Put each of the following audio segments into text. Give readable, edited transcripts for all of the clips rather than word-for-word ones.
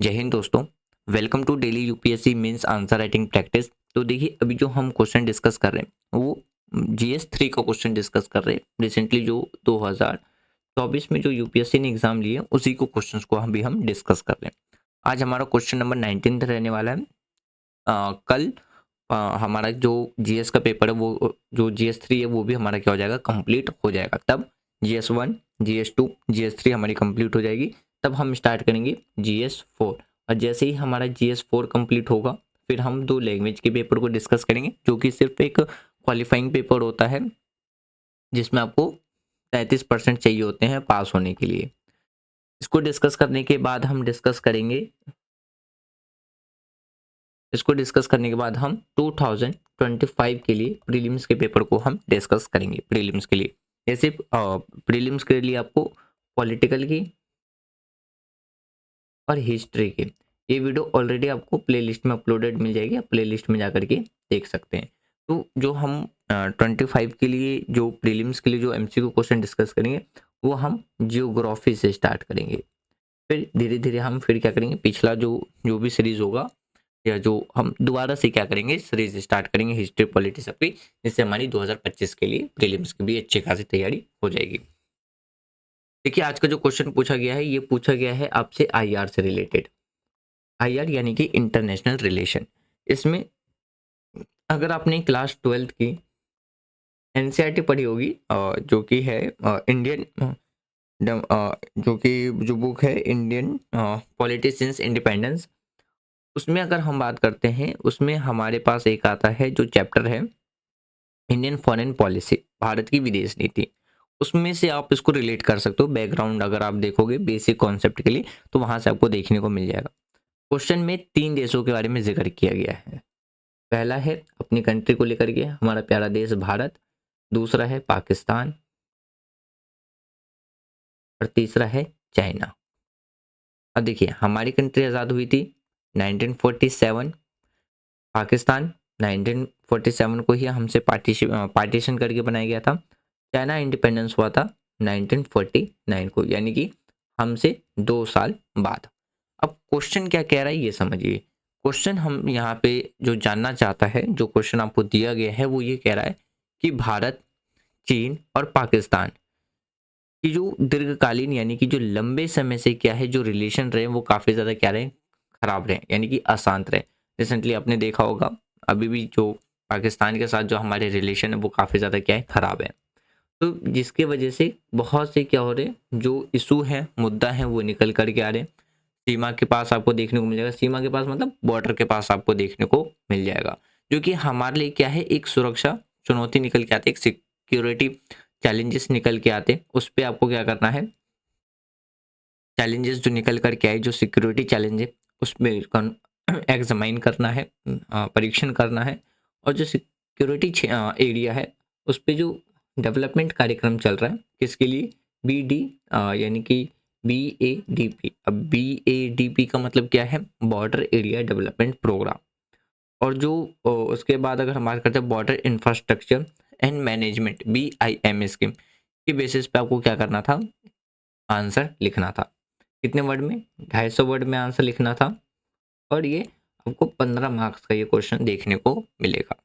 जय हिंद दोस्तों। Welcome to daily UPSC mains answer writing practice. तो देखिए, अभी जो हम क्वेश्चन डिस्कस कर रहे हैं वो जीएस 3 का क्वेश्चन डिस्कस कर रहे हैं। रिसेंटली जो 2024 में जो यूपीएससी ने एग्जाम लिए उसी को क्वेश्चंस को अभी हम डिस्कस कर रहे हैं। आज हमारा क्वेश्चन नंबर 19 रहने वाला है। कल हमारा जो जीएस का पेपर है वो जो जीएस 3 है वो भी हमारा क्या हो जाएगा, कंप्लीट हो जाएगा। तब जीएस 1, जीएस 2, जीएस 3 हमारी कंप्लीट हो जाएगी। तब हम स्टार्ट करेंगे जीएस 4। और जैसे ही हमारा जीएस 4 कंप्लीट होगा फिर हम 2 लैंग्वेज के पेपर को डिस्कस करेंगे, जो कि सिर्फ एक क्वालिफाइंग पेपर होता है जिसमें आपको 33% चाहिए होते हैं पास होने के लिए। इसको डिस्कस करने के बाद हम डिस्कस करेंगे इसको डिस्कस करने के बाद हम 2025 के लिए प्रीलिम्स के पेपर को हम डिस्कस करेंगे। प्रीलिम्स के लिए जैसे प्रीलिम्स के लिए आपको पॉलिटिकल की और हिस्ट्री के ये वीडियो ऑलरेडी आपको प्लेलिस्ट में अपलोडेड मिल जाएगी। आप प्लेलिस्ट में जाकर के देख सकते हैं। तो जो हम 25 के लिए जो प्रीलिम्स के लिए जो एमसीक्यू क्वेश्चन डिस्कस करेंगे वो हम जियोग्राफी से स्टार्ट करेंगे। फिर धीरे धीरे हम फिर क्या करेंगे, पिछला जो जो भी सीरीज होगा या जो हम दोबारा से क्या करेंगे, सीरीज स्टार्ट करेंगे हिस्ट्री पॉलिटी सबकी, जिससे हमारी 2025 के लिए प्रीलिम्स की भी अच्छी खासी तैयारी हो जाएगी। देखिए, आज का जो क्वेश्चन पूछा गया है ये पूछा गया है आपसे आईआर से रिलेटेड। आईआर यानी कि इंटरनेशनल रिलेशन। इसमें अगर आपने क्लास 12th की एनसीईआरटी पढ़ी होगी, जो कि है इंडियन जो कि जो बुक है इंडियन पॉलिटी सिंस इंडिपेंडेंस, उसमें अगर हम बात करते हैं उसमें हमारे पास एक आता है जो चैप्टर है इंडियन फॉरेन पॉलिसी, भारत की विदेश नीति। उसमें से आप इसको रिलेट कर सकते हो। बैकग्राउंड अगर आप देखोगे बेसिक कॉन्सेप्ट के लिए तो वहां से आपको देखने को मिल जाएगा। क्वेश्चन में 3 देशों के बारे में जिक्र किया गया है। पहला है अपनी कंट्री को लेकर के, हमारा प्यारा देश भारत। दूसरा है पाकिस्तान और तीसरा है चाइना। अब देखिए, हमारी कंट्री आज़ाद हुई थी 1947। पाकिस्तान 1947 को ही हमसे पार्टीशन करके बनाया गया था। चाइना इंडिपेंडेंस हुआ था 1949 को, यानी कि हमसे 2 साल बाद। अब क्वेश्चन क्या कह रहा है ये समझिए। क्वेश्चन हम यहाँ पे जो जानना चाहता है, जो क्वेश्चन आपको दिया गया है वो ये कह रहा है कि भारत, चीन और पाकिस्तान की जो दीर्घकालीन यानी कि जो लंबे समय से क्या है जो रिलेशन रहे वो काफ़ी ज़्यादा क्या रहे, खराब रहे, यानी कि अशांत रहे। रिसेंटली आपने देखा होगा अभी भी जो पाकिस्तान के साथ जो हमारे रिलेशन है वो काफ़ी ज़्यादा क्या है, खराब है। तो जिसके वजह से बहुत से क्या हो रहे, जो इशू है, मुद्दा है, वो निकल कर के आ रहे। सीमा के पास आपको देखने को मिल जाएगा। सीमा के पास मतलब बॉर्डर के पास आपको देखने को मिल जाएगा, जो कि हमारे लिए क्या है, एक सुरक्षा चुनौती निकल के आती है, एक सिक्योरिटी चैलेंजेस निकल के आते। उस पर आपको क्या करना है, चैलेंजेस जो निकल कर के आए, जो सिक्योरिटी चैलेंज है उसमें एग्जामाइन करना है, परीक्षण करना है। और जो सिक्योरिटी एरिया है उस पर जो डेवलपमेंट कार्यक्रम चल रहा है किसके लिए, BD यानी कि BADP। अब BADP का मतलब क्या है, बॉर्डर एरिया डेवलपमेंट प्रोग्राम। और जो उसके बाद अगर हम बात करते हैं border infrastructure and management BIM scheme के बेसिस पे आपको क्या करना था, आंसर लिखना था। कितने वर्ड में, 250 वर्ड में आंसर लिखना था। और ये आपको 15 मार्क्स का ये क्वेश्चन देखने को मिलेगा।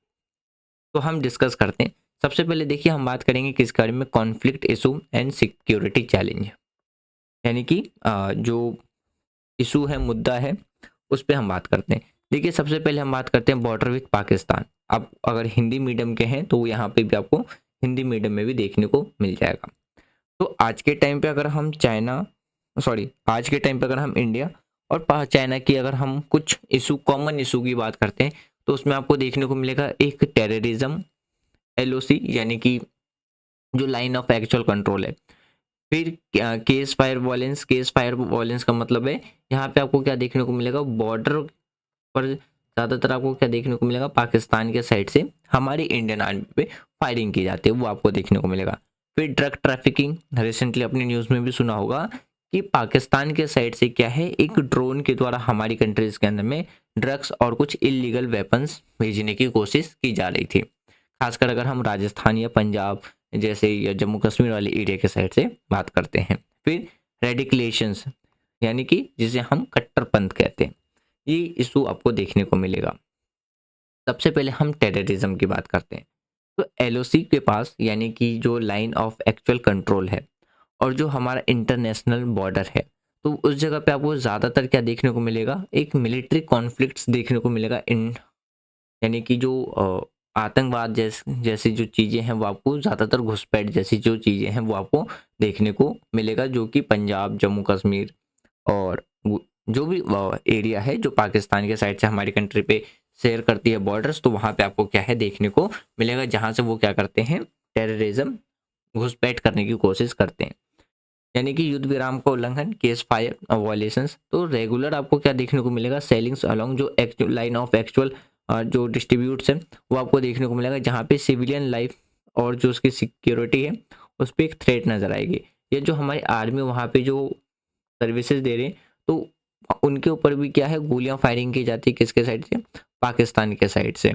तो हम डिस्कस करते हैं। सबसे पहले देखिए, हम बात करेंगे किस बारे में, conflict issue and security challenge, यानी कि जो इशू है, मुद्दा है, उस पर हम बात करते हैं। देखिए, सबसे पहले हम बात करते हैं बॉर्डर विथ पाकिस्तान। आप अगर हिंदी मीडियम के हैं तो यहाँ पे भी आपको हिंदी मीडियम में भी देखने को मिल जाएगा। तो आज के टाइम पे अगर हम आज के टाइम पे अगर हम इंडिया और चाइना की अगर हम कुछ इशू, कॉमन इशू की बात करते हैं तो उसमें आपको देखने को मिलेगा एक टेररिज्म, LOC यानी कि जो लाइन ऑफ एक्चुअल कंट्रोल है। फिर केस फायर वॉयलेंस का मतलब है यहाँ पे आपको क्या देखने को मिलेगा, बॉर्डर पर ज़्यादातर आपको क्या देखने को मिलेगा, पाकिस्तान के साइड से हमारी इंडियन आर्मी पे फायरिंग की जाती है, वो आपको देखने को मिलेगा। फिर ड्रग ट्रैफिकिंग, रिसेंटली अपनी न्यूज़ में भी सुना होगा कि पाकिस्तान के साइड से क्या है, एक ड्रोन के द्वारा हमारी कंट्रीज के अंदर में ड्रग्स और कुछ इलीगल वेपन्स भेजने की कोशिश की जा रही थी। खासकर अगर हम राजस्थान या पंजाब जैसे या जम्मू कश्मीर वाले एरिया के साइड से बात करते हैं। फिर रेडिकुलेशंस, यानी कि जिसे हम कट्टरपंथ कहते हैं, ये इशू आपको देखने को मिलेगा। सबसे पहले हम टेररिज्म की बात करते हैं। तो एलओसी के पास यानी कि जो लाइन ऑफ एक्चुअल कंट्रोल है और जो हमारा इंटरनेशनल बॉर्डर है, तो उस जगह पे आपको ज़्यादातर क्या देखने को मिलेगा, एक मिलिट्री कॉन्फ्लिक्ट्स देखने को मिलेगा। इन यानी कि जो आतंकवाद जैसी जो चीज़ें हैं वो आपको ज़्यादातर घुसपैठ जैसी जो चीज़ें हैं वो आपको देखने को मिलेगा, जो कि पंजाब, जम्मू कश्मीर और जो भी एरिया है जो पाकिस्तान के साइड से हमारी कंट्री पे शेयर करती है बॉर्डर्स, तो वहाँ पे आपको क्या है देखने को मिलेगा, जहाँ से वो क्या करते हैं, टेररिज्म घुसपैठ करने की कोशिश करते हैं। यानी कि युद्ध विराम का उल्लंघन, केस फायर वायलेशंस, तो रेगुलर आपको क्या देखने को मिलेगा, सेलिंग्स अलोंग जो एक्चुअल लाइन ऑफ एक्चुअल जो डिस्ट्रीब्यूट्स है वो आपको देखने को मिलेगा, जहाँ पे सिविलियन लाइफ और जो उसकी सिक्योरिटी है उस पर एक थ्रेट नजर आएगी। ये जो हमारी आर्मी वहाँ पे जो सर्विसेज दे रहे हैं, तो उनके ऊपर भी क्या है, गोलियां फायरिंग की जाती है, किसके साइड से, पाकिस्तान के साइड से।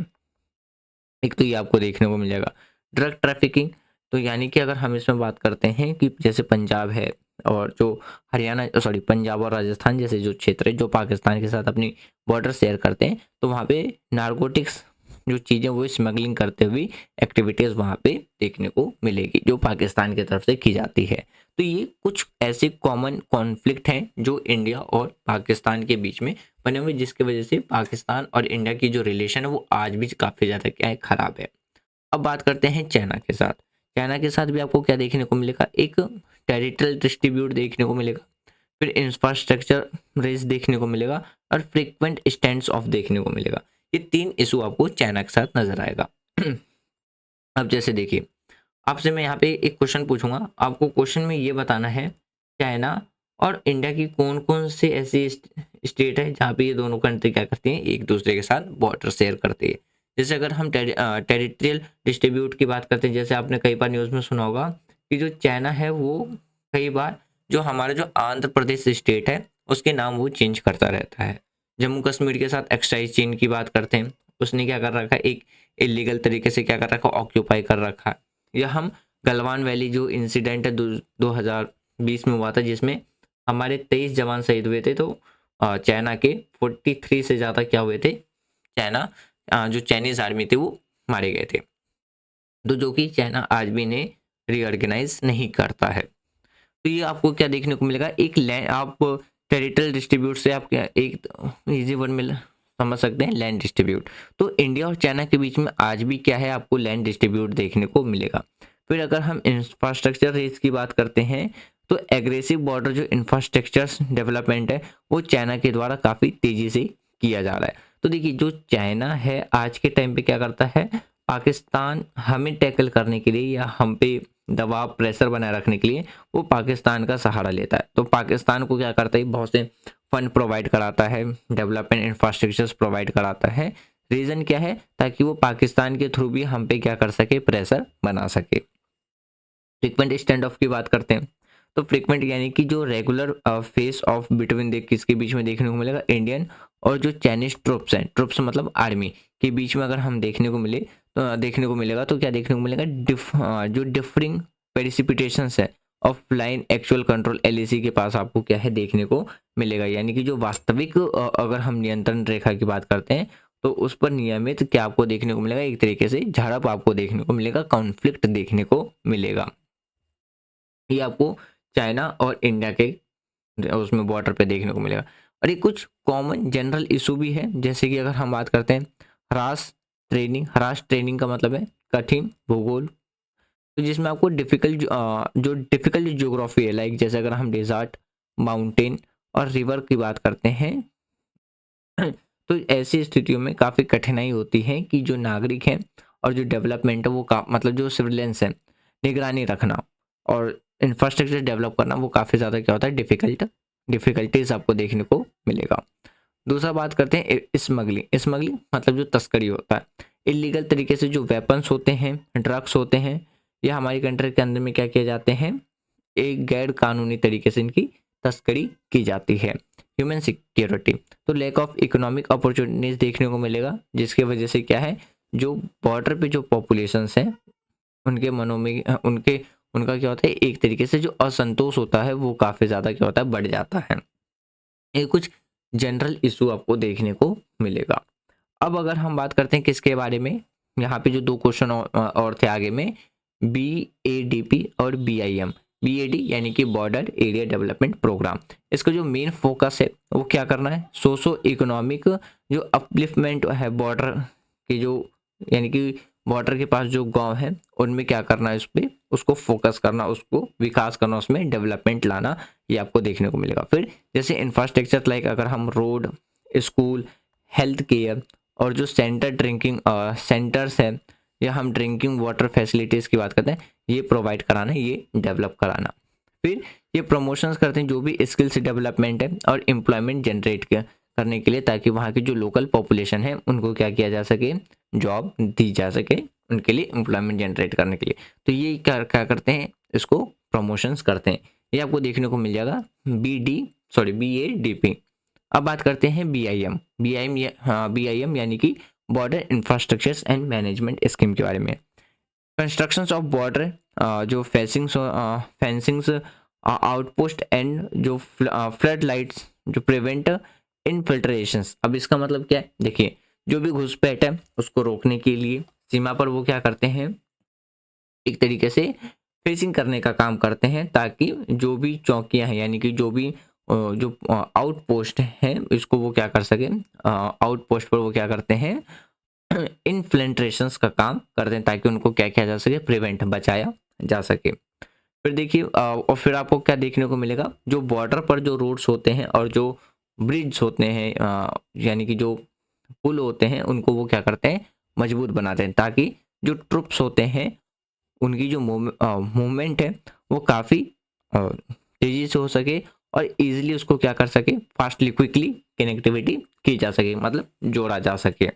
एक तो ये आपको देखने को मिल जाएगा। ड्रग ट्रैफिकिंग, तो यानी कि अगर हम इसमें बात करते हैं कि जैसे पंजाब है और जो हरियाणा, सॉरी, पंजाब और राजस्थान जैसे जो क्षेत्र है जो पाकिस्तान के साथ अपनी बॉर्डर शेयर करते हैं, तो वहाँ पे नारकोटिक्स जो चीज़ें वो स्मगलिंग करते हुए एक्टिविटीज़ वहाँ पे देखने को मिलेगी, जो पाकिस्तान की तरफ से की जाती है। तो ये कुछ ऐसे कॉमन कॉन्फ्लिक्ट हैं जो इंडिया और पाकिस्तान के बीच में बने हुए, जिसकी वजह से पाकिस्तान और इंडिया की जो रिलेशन है वो आज भी काफ़ी ज़्यादा क्या है, खराब है। अब बात करते हैं चाइना के साथ। चाइना के साथ भी आपको क्या देखने को मिलेगा, एक टेरिटरियल डिस्ट्रीब्यूट देखने को मिलेगा, फिर इंफ्रास्ट्रक्चर रेस देखने को मिलेगा और फ्रीक्वेंट स्टैंड्स ऑफ देखने को मिलेगा। ये 3 इशू आपको चाइना के साथ नजर आएगा। अब जैसे देखिए, आपसे मैं यहाँ पे एक क्वेश्चन पूछूंगा, आपको क्वेश्चन में ये बताना है चाइना और इंडिया की कौन कौन से ऐसी स्टेट है जहाँ पे ये दोनों कंट्री क्या करती हैं, एक दूसरे के साथ बॉर्डर शेयर करती है। जैसे अगर हम टेरिटरियल डिस्ट्रीब्यूट की बात करते हैं, जैसे आपने कई बार न्यूज़ में सुना होगा कि जो चाइना है वो कई बार जो हमारा जो आंध्र प्रदेश स्टेट है उसके नाम वो चेंज करता रहता है। जम्मू कश्मीर के साथ एक्साइज चेन की बात करते हैं, उसने क्या कर रखा है, एक इलीगल तरीके से क्या कर रखा है, ऑक्यूपाई कर रखा है। या हम गलवान वैली जो इंसिडेंट है 2020 में हुआ था, जिसमें हमारे 23 जवान शहीद हुए थे, तो चाइना के 43 से ज़्यादा क्या हुए थे, चाइना जो चाइनीज़ आर्मी थे वो मारे गए थे। तो जो कि चाइना आज भी इन्हें रीऑर्गेनाइज नहीं करता है। तो ये आपको क्या देखने को मिलेगा, एक लैंड आप टेरिटरियल डिस्ट्रीब्यूट से आप क्या एक इजी वर्ड में समझ सकते हैं, लैंड डिस्ट्रीब्यूट। तो इंडिया और चाइना के बीच में आज भी क्या है, आपको लैंड डिस्ट्रीब्यूट देखने को मिलेगा। फिर अगर हम इंफ्रास्ट्रक्चर रेस की बात करते हैं, तो एग्रेसिव बॉर्डर जो इंफ्रास्ट्रक्चर डेवलपमेंट है वो चाइना के द्वारा काफ़ी तेज़ी से किया जा रहा है। तो देखिए, जो चाइना है आज के टाइम पे क्या करता है, पाकिस्तान हमें टैकल करने के लिए या हम पे दबाव प्रेशर बनाए रखने के लिए वो पाकिस्तान का सहारा लेता है। तो पाकिस्तान को क्या करता है, बहुत से फंड प्रोवाइड कराता है, डेवलपमेंट इंफ्रास्ट्रक्चर्स प्रोवाइड कराता है। रीज़न क्या है, ताकि वो पाकिस्तान के थ्रू भी हम पे क्या कर सके, प्रेशर बना सके। फ्रीक्वेंट स्टैंड ऑफ की बात करते हैं, तो फ्रीक्वेंट यानी कि जो रेगुलर फेस ऑफ बिटवीन किसके बीच में देखने को मिलेगा, इंडियन और जो चाइनीज ट्रुप्स हैं, ट्रुप्स मतलब आर्मी के बीच में अगर हम देखने को मिले तो देखने को मिलेगा, तो क्या देखने को मिलेगा, जो डिफरिंग पेरिसिपिटेशंस है of line actual control LAC के पास आपको क्या है देखने को मिलेगा। यानी कि जो वास्तविक अगर हम नियंत्रण रेखा की बात करते हैं, तो उस पर नियमित क्या आपको देखने को मिलेगा, एक तरीके से झड़प आपको देखने को मिलेगा, कॉन्फ्लिक्ट देखने को मिलेगा। ये आपको चाइना और इंडिया के उसमें बॉर्डर पे देखने को मिलेगा। और ये कुछ कॉमन जनरल इशू भी है, जैसे कि अगर हम बात करते हैं हरास ट्रेनिंग का मतलब है कठिन भूगोल, तो जिसमें आपको जो डिफिकल्ट ज्योग्राफी है, लाइक जैसे अगर हम डेजर्ट, माउंटेन और रिवर की बात करते हैं, तो ऐसी स्थितियों में काफ़ी कठिनाई होती है कि जो नागरिक हैं और जो डेवलपमेंट है वो मतलब जो सिविलियंस है, निगरानी रखना और इंफ्रास्ट्रक्चर डेवलप करना वो काफ़ी ज़्यादा क्या होता है, डिफ़िकल्टीज आपको देखने को मिलेगा। दूसरा बात करते हैं स्मगलिंग। स्मगलिंग मतलब जो तस्करी होता है, इलीगल तरीके से जो वेपन्स होते हैं, ड्रग्स होते हैं, या हमारी कंट्री के अंदर में क्या किए जाते हैं, एक गैर कानूनी तरीके से इनकी तस्करी की जाती है। ह्यूमन सिक्योरिटी, तो लैक ऑफ इकोनॉमिक अपॉर्चुनिटीज देखने को मिलेगा, जिसकी वजह से क्या है, जो बॉर्डर पे जो पॉपुलेशंस हैं उनके मनों में उनका क्या होता है, एक तरीके से जो असंतोष होता है वो काफ़ी ज़्यादा क्या होता है, बढ़ जाता है। ये कुछ जनरल इशू आपको देखने को मिलेगा। अब अगर हम बात करते हैं किसके बारे में, यहाँ पे जो 2 क्वेश्चन और थे आगे में, BADP और BIM। BAD यानी कि बॉर्डर एरिया डेवलपमेंट प्रोग्राम। इसका जो मेन फोकस है वो क्या करना है, सोशो इकोनॉमिक जो अपलिफ्टमेंट है बॉर्डर के जो, यानी कि बॉर्डर के पास जो गांव है उनमें क्या करना है, उस पर उसको फोकस करना, उसको विकास करना, उसमें डेवलपमेंट लाना, ये आपको देखने को मिलेगा। फिर जैसे इंफ्रास्ट्रक्चर लाइक अगर हम रोड, स्कूल, हेल्थ केयर और जो सेंटर्स है या हम ड्रिंकिंग वाटर फैसिलिटीज़ की बात करते हैं, ये प्रोवाइड कराना, ये डेवलप कराना। फिर ये प्रमोशंस करते हैं जो भी स्किल्स डेवलपमेंट है और एम्प्लॉयमेंट जनरेट करने के लिए, ताकि वहाँ की जो लोकल पॉपुलेशन है उनको क्या किया जा सके, जॉब दी जा सके, उनके लिए एम्प्लॉयमेंट जनरेट करने के लिए। तो ये क्या क्या करते हैं, इसको प्रमोशंस करते हैं। ये आपको देखने को मिल जाएगा BADP। अब बात करते हैं BIM यानी कि border infrastructures and management scheme के बारे में। कंस्ट्रक्शंस ऑफ बॉर्डर जो फेंसिंग्स आउटपोस्ट एंड जो फ्लड लाइट्स जो प्रिवेंट इनफिल्ट्रेशंस। अब इसका मतलब क्या है, देखिए जो भी घुसपैठ है उसको रोकने के लिए सीमा पर वो क्या करते हैं, एक तरीके से फेसिंग करने का काम करते हैं, ताकि जो भी चौकियां हैं यानी कि जो भी जो आउटपोस्ट हैं इसको वो क्या कर सके, आउटपोस्ट पर वो क्या करते हैं, इनफिल्ट्रेशंस का काम करते हैं, ताकि उनको क्या किया जा सके, प्रिवेंट, बचाया जा सके। फिर देखिए और फिर आपको क्या देखने को मिलेगा, जो बॉर्डर पर जो रोड्स होते हैं और जो ब्रिज होते हैं यानी कि जो पुल होते हैं उनको वो क्या करते हैं, मजबूत बनाते हैं, ताकि जो ट्रुप्स होते हैं उनकी जो मूवमेंट है वो काफ़ी तेज़ी से हो सके और इजीली उसको क्या कर सके, फास्टली क्विकली कनेक्टिविटी की जा सके, मतलब जोड़ा जा सके।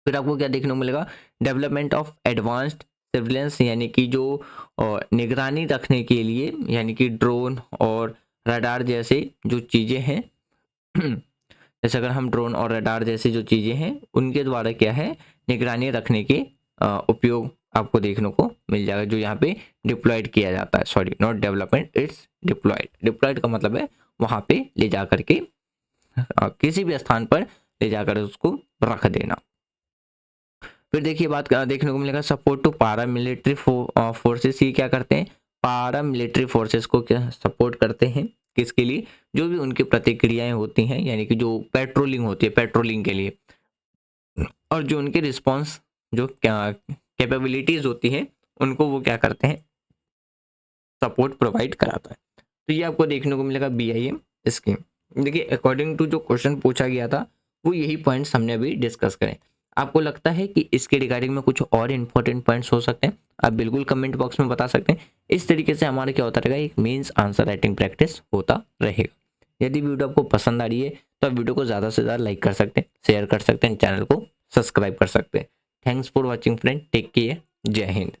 फिर आपको क्या देखने को मिलेगा, डेवलपमेंट ऑफ एडवांस्ड सर्विलेंस यानी कि जो निगरानी रखने के लिए, यानी कि ड्रोन और रडार जैसे जो चीज़ें हैं जैसे अगर हम ड्रोन और रडार जैसी जो चीज़ें हैं उनके द्वारा क्या है, निगरानी रखने के उपयोग आपको देखने को मिल जाएगा, जो यहाँ पे डिप्लॉयड किया जाता है। Sorry, not development, it's deployed. Deployed का मतलब है वहाँ पे ले जा करके किसी भी स्थान पर ले जाकर उसको रख देना। फिर देखिए बात देखने को मिलेगा सपोर्ट टू पारा मिलिट्री फोर्सेस। ये क्या करते हैं, पारा मिलिट्री फोर्सेस को क्या सपोर्ट करते हैं, किसके लिए, जो भी उनकी प्रतिक्रियाएं होती हैं, यानी कि जो पेट्रोलिंग होती है, पेट्रोलिंग के लिए, और जो उनके रिस्पॉन्स जो कैपेबिलिटीज होती हैं उनको वो क्या करते हैं, सपोर्ट प्रोवाइड कराता है। तो ये आपको देखने को मिलेगा BIM स्कीम। देखिए अकॉर्डिंग टू जो क्वेश्चन पूछा गया था वो यही पॉइंट्स हमने अभी डिस्कस करें। आपको लगता है कि इसके रिगार्डिंग में कुछ और इंपॉर्टेंट पॉइंट्स हो सकते हैं, आप बिल्कुल कमेंट बॉक्स में बता सकते हैं। इस तरीके से हमारा क्या होता रहेगा, एक मेंस आंसर राइटिंग प्रैक्टिस होता रहेगा। यदि वीडियो आपको पसंद आ रही है तो आप वीडियो को ज़्यादा से ज़्यादा लाइक कर सकते हैं, शेयर कर सकते हैं, चैनल को सब्सक्राइब कर सकते हैं। Thanks for watching friend, take care, जय हिंद।